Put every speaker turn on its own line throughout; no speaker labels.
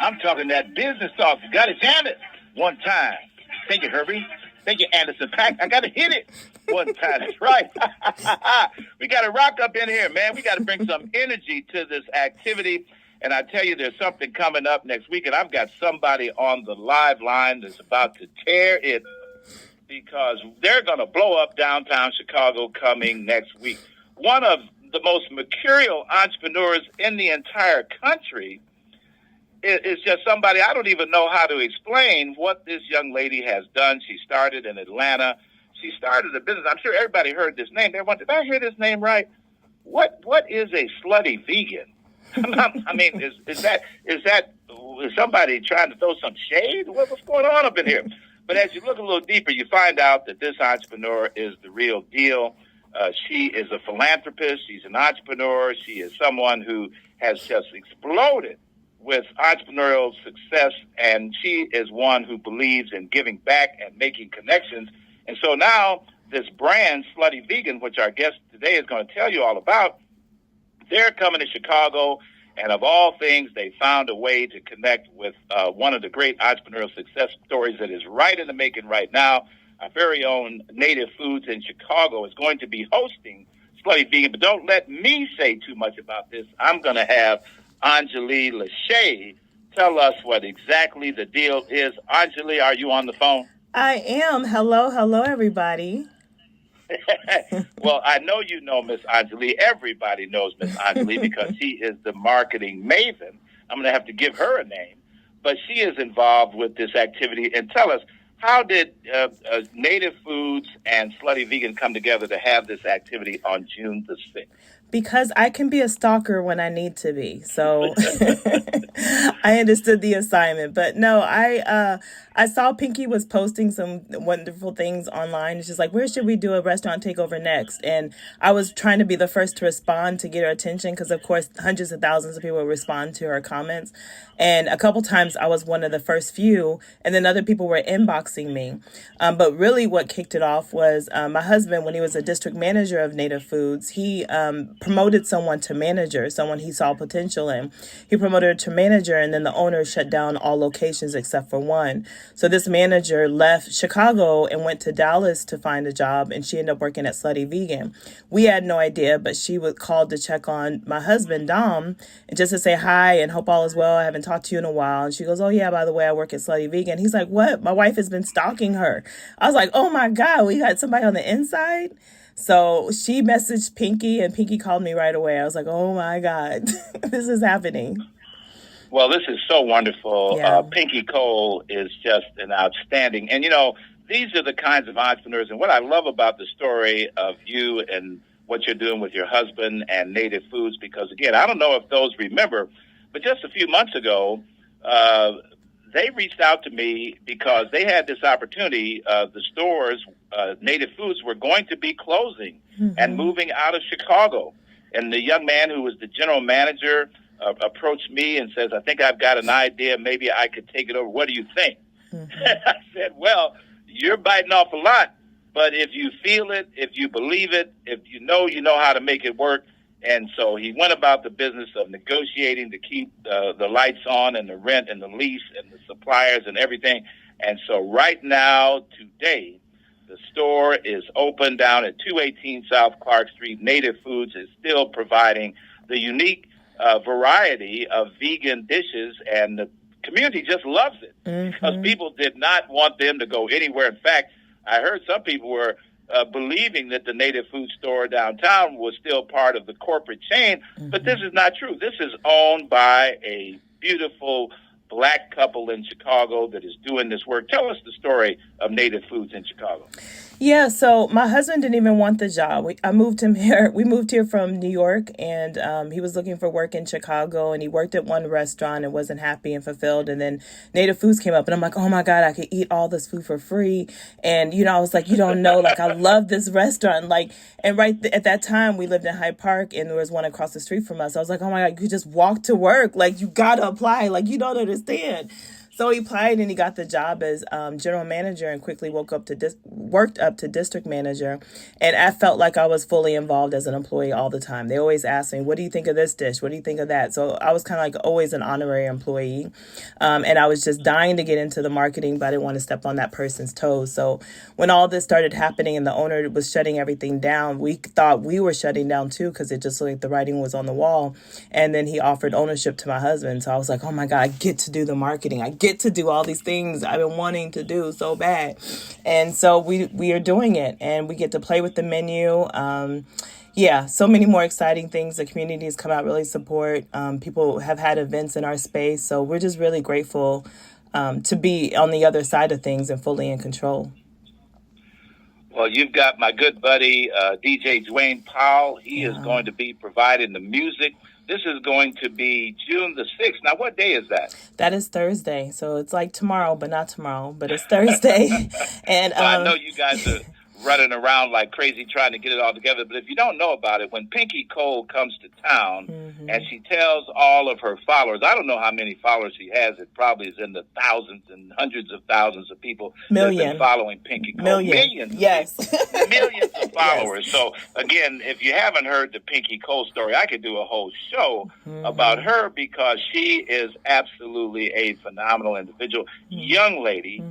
I'm talking that business sauce. You got to jam it one time. Thank you, Herbie. Thank you, Anderson Paak. I got to hit it one time. That's right. We got to rock up in here, man. We got to bring some energy to this activity. And I tell you, there's something coming up next week, and I've got somebody on the live line that's about to tear it because they're going to blow up downtown Chicago coming next week. One of the most mercurial entrepreneurs in the entire country is just somebody I don't even know how to explain what this young lady has done. She started in Atlanta. She started a business. I'm sure everybody heard this name. Everyone, did I hear this name right? What is a slutty vegan? I mean, is somebody trying to throw some shade? What's going on up in here? But as you look a little deeper, you find out that this entrepreneur is the real deal. She is a philanthropist. She's an entrepreneur. She is someone who has just exploded with entrepreneurial success, and she is one who believes in giving back and making connections. And so now this brand, Slutty Vegan, which our guest today is going to tell you all about, they're coming to Chicago, and of all things, they found a way to connect with one of the great entrepreneurial success stories that is right in the making right now. Our very own Native Foods in Chicago is going to be hosting Slutty Vegan, but don't let me say too much about this. I'm going to have OnJaLee LaShay tell us what exactly the deal is. OnJaLee, are you on the phone?
I am. Hello, everybody.
Well, I know you know Miss OnJaLee. Everybody knows Miss OnJaLee because she is the marketing maven. I'm going to have to give her a name. But she is involved with this activity. And tell us, how did Native Foods and Slutty Vegan come together to have this activity on June the 6th?
Because I can be a stalker when I need to be. So I understood the assignment. But no, I saw Pinky was posting some wonderful things online. It's just like, where should we do a restaurant takeover next? And I was trying to be the first to respond to get her attention because, of course, hundreds of thousands of people respond to her comments. And a couple times I was one of the first few, and then other people were inboxing me. But really what kicked it off was my husband, when he was a district manager of Native Foods, he promoted someone to manager, someone he saw potential in. He promoted her to manager, and then the owner shut down all locations except for one. So this manager left Chicago and went to Dallas to find a job, and she ended up working at Slutty Vegan. We had no idea, but she was called to check on my husband, Dom, and just to say hi and hope all is well. I haven't talked to you in a while. And she goes, oh, yeah, by the way, I work at Slutty Vegan. He's like, what? My wife has been stalking her. I was like, oh, my God, we got somebody on the inside? So she messaged Pinky, and Pinky called me right away. I was like, oh, my God, this is happening.
Well, this is so wonderful.
Yeah.
Pinky Cole is just an outstanding. And, you know, these are the kinds of entrepreneurs. And what I love about the story of you and what you're doing with your husband and Native Foods, because, again, I don't know if those remember, but just a few months ago, they reached out to me because they had this opportunity. The stores, Native Foods, were going to be closing and moving out of Chicago. And the young man who was the general manager approached me and says, I think I've got an idea. Maybe I could take it over. What do you think? I said, well, you're biting off a lot, but if you feel it, if you believe it, if you know how to make it work. And so he went about the business of negotiating to keep the lights on and the rent and the lease and the suppliers and everything. And so right now, today, the store is open down at 218 South Clark Street. Native Foods is still providing the unique variety of vegan dishes, and the community just loves it because people did not want them to go anywhere. In fact, I heard some people were believing that the Native Food store downtown was still part of the corporate chain, but this is not true. This is owned by a beautiful Black couple in Chicago that is doing this work. Tell us the story of Native Foods in Chicago.
Yeah, so my husband didn't even want the job. I moved him here. We moved here from New York, and he was looking for work in Chicago, and he worked at one restaurant and wasn't happy and fulfilled. And then Native Foods came up, and I'm like, oh my God, I could eat all this food for free. And, I was like, you don't know, like, I love this restaurant. Like, and at that time, we lived in Hyde Park, and there was one across the street from us. I was like, oh my God, you could just walk to work. Like, you got to apply. Like, you don't understand. So he applied and he got the job as general manager and quickly worked up to district manager. And I felt like I was fully involved as an employee all the time. They always asked me, what do you think of this dish? What do you think of that? So I was kind of like always an honorary employee. And I was just dying to get into the marketing, but I didn't want to step on that person's toes. So when all this started happening and the owner was shutting everything down, we thought we were shutting down too, because it just looked like the writing was on the wall. And then he offered ownership to my husband. So I was like, oh my God, I get to do the marketing. I get to do all these things I've been wanting to do so bad. And so we are doing it, and we get to play with the menu. Yeah, so many more exciting things. The community has come out, really support. People have had events in our space. So we're just really grateful to be on the other side of things and fully in control.
Well, you've got my good buddy, DJ Dwayne Powell. He is going to be providing the music. This is going to be June the 6th. Now, what day is that?
That is Thursday. So it's like tomorrow, but not tomorrow, but it's Thursday. And
so I know you guys are running around like crazy trying to get it all together. But if you don't know about it, when Pinky Cole comes to town and she tells all of her followers, I don't know how many followers she has. It probably is in the thousands and hundreds of thousands of people that have been following Pinky Cole. Millions.
Yes.
Millions of followers. Yes. So, again, if you haven't heard the Pinky Cole story, I could do a whole show about her, because she is absolutely a phenomenal individual, young lady,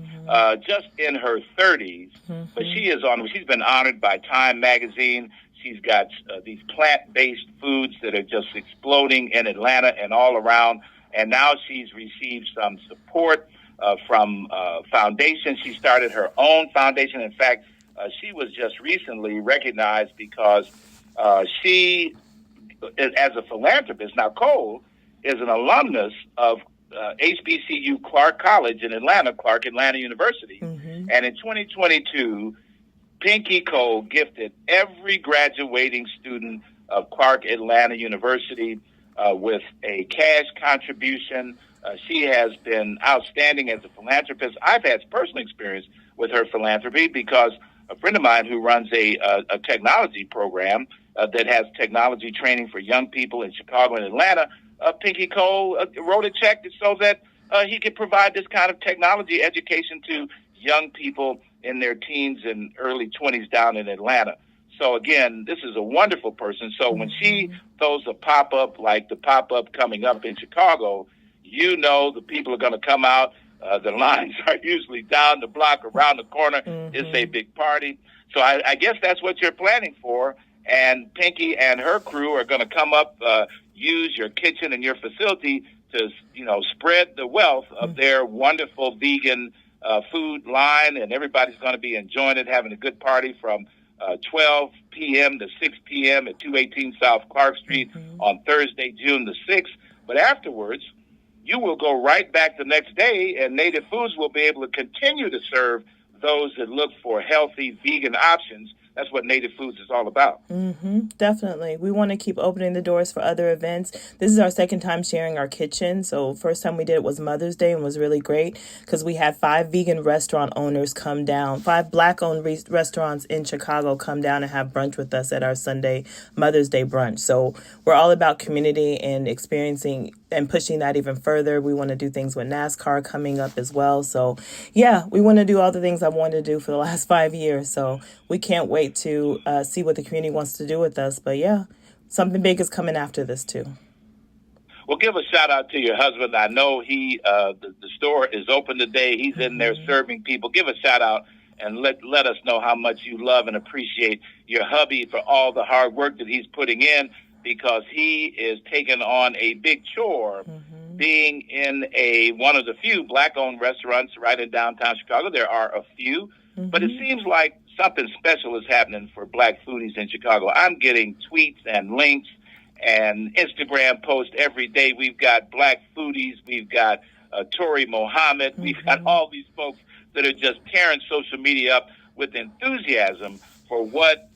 just in her 30s. But she's been honored by Time Magazine. She's got these plant-based foods that are just exploding in Atlanta and all around. And now she's received some support from foundations. She started her own foundation. In fact, she was just recently recognized because she, as a philanthropist, now Cole is an alumnus of HBCU Clark College in Atlanta, Clark Atlanta University. And in 2022, Pinky Cole gifted every graduating student of Clark Atlanta University with a cash contribution. She has been outstanding as a philanthropist. I've had personal experience with her philanthropy because a friend of mine who runs a technology program that has technology training for young people in Chicago and Atlanta, Pinky Cole wrote a check so that he could provide this kind of technology education to young people in their teens and early 20s down in Atlanta. So, again, this is a wonderful person. So when she throws a pop-up like the pop-up coming up in Chicago, you know the people are going to come out. The lines are usually down the block, around the corner. It's a big party. So I guess that's what you're planning for. And Pinky and her crew are going to come up, use your kitchen and your facility to, spread the wealth of their wonderful vegan food line. And everybody's going to be enjoying it, having a good party from 12 p.m. to 6 p.m. at 218 South Clark Street on Thursday, June the 6th. But afterwards, you will go right back the next day, and Native Foods will be able to continue to serve those that look for healthy vegan options. That's what Native Foods is all about.
Definitely. We want to keep opening the doors for other events. This is our second time sharing our kitchen. So first time we did it was Mother's Day and was really great because we had 5 vegan restaurant owners come down, 5 Black-owned restaurants in Chicago come down and have brunch with us at our Sunday Mother's Day brunch. So we're all about community and experiencing and pushing that even further. We want to do things with NASCAR coming up as well. So yeah, we want to do all the things I wanted to do for the last 5 years. So we can't wait to see what the community wants to do with us. But yeah, something big is coming after this too.
Well, give a shout out to your husband. I know the store is open today. He's in there serving people. Give a shout out and let us know how much you love and appreciate your hubby for all the hard work that he's putting in, because he is taking on a big chore being in one of the few Black-owned restaurants right in downtown Chicago. There are a few, but it seems like something special is happening for Black foodies in Chicago. I'm getting tweets and links and Instagram posts every day. We've got Black foodies. We've got Tori Mohammed. We've got all these folks that are just tearing social media up with enthusiasm for what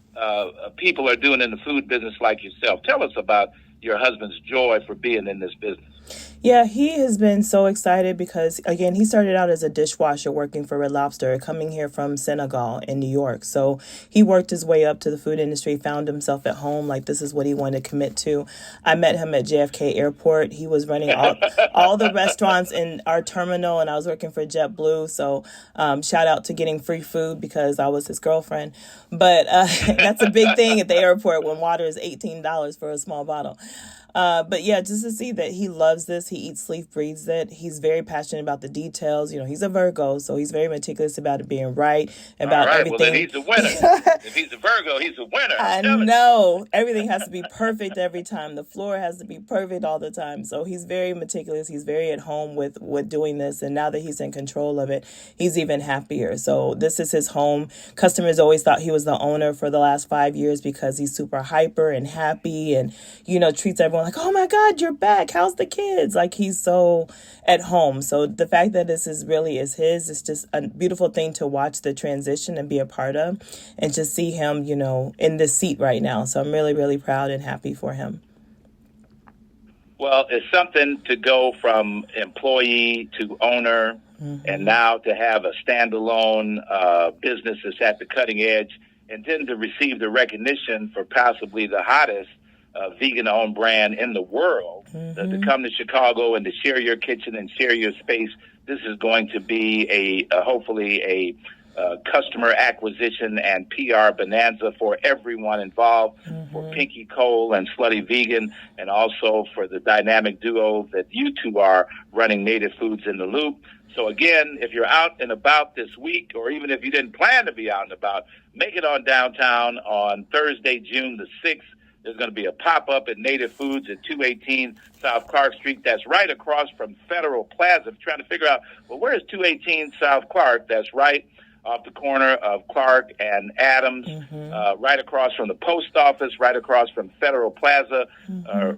people are doing in the food business like yourself. Tell us about your husband's joy for being in this business.
Yeah, he has been so excited because, again, he started out as a dishwasher working for Red Lobster, coming here from Senegal in New York. So he worked his way up to the food industry, found himself at home, like this is what he wanted to commit to. I met him at JFK Airport. He was running all the restaurants in our terminal, and I was working for JetBlue. So shout out to getting free food because I was his girlfriend. But that's a big thing at the airport when water is $18 for a small bottle. But yeah, just to see that he loves this, he eats, sleeps, breathes it. He's very passionate about the details. You know, he's a Virgo, so he's very meticulous about it being right, about
All right,
everything.
well, then he's a winner. If he's a Virgo, he's a winner.
I know. Everything has to be perfect every time. The floor has to be perfect all the time. So he's very meticulous. He's very at home with doing this. And now that he's in control of it, he's even happier. So this is his home. Customers always thought he was the owner for the last 5 years because he's super hyper and happy and, you know, treats everyone like, oh my God, you're back. How's the kids? Like he's so at home. So the fact that this is really is his, it's just a beautiful thing to watch the transition and be a part of and just see him, you know, in this seat right now. So I'm really, really proud and happy for him.
Well, it's something to go from employee to owner and now to have a standalone business that's at the cutting edge and then to receive the recognition for possibly the hottest vegan-owned brand in the world, to come to Chicago and to share your kitchen and share your space. This is going to be hopefully a customer acquisition and PR bonanza for everyone involved, for Pinky Cole and Slutty Vegan, and also for the dynamic duo that you two are running Native Foods in the Loop. So again, if you're out and about this week, or even if you didn't plan to be out and about, make it on downtown on Thursday, June the 6th. There's going to be a pop-up at Native Foods at 218 South Clark Street. That's right across from Federal Plaza. I'm trying to figure out, well, where is 218 South Clark? That's right off the corner of Clark and Adams, right across from the post office, right across from Federal Plaza,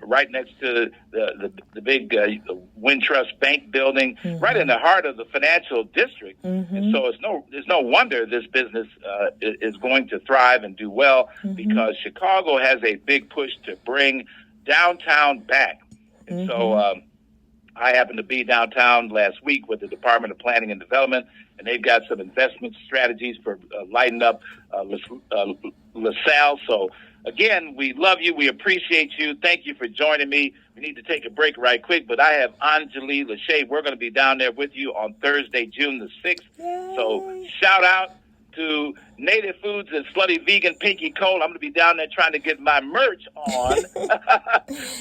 right next to the big Wintrust Bank building, right in the heart of the financial district. And so there's no wonder this business is going to thrive and do well because Chicago has a big push to bring downtown back. And so I happened to be downtown last week with the Department of Planning and Development, and they've got some investment strategies for lighting up LaSalle. So, again, we love you. We appreciate you. Thank you for joining me. We need to take a break right quick, but I have OnJaLee LaShay. We're going to be down there with you on Thursday, June the 6th. Yay. So shout out to Native Foods and Slutty Vegan, Pinky Cole. I'm going to be down there trying to get my merch on.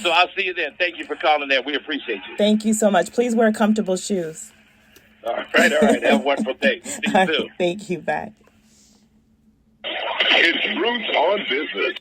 So I'll see you then. Thank you for calling in. We appreciate you.
Thank you so much. Please wear comfortable shoes.
All right. Have a wonderful day. See you soon.
Thank you. Bye.
It's Roots on Business.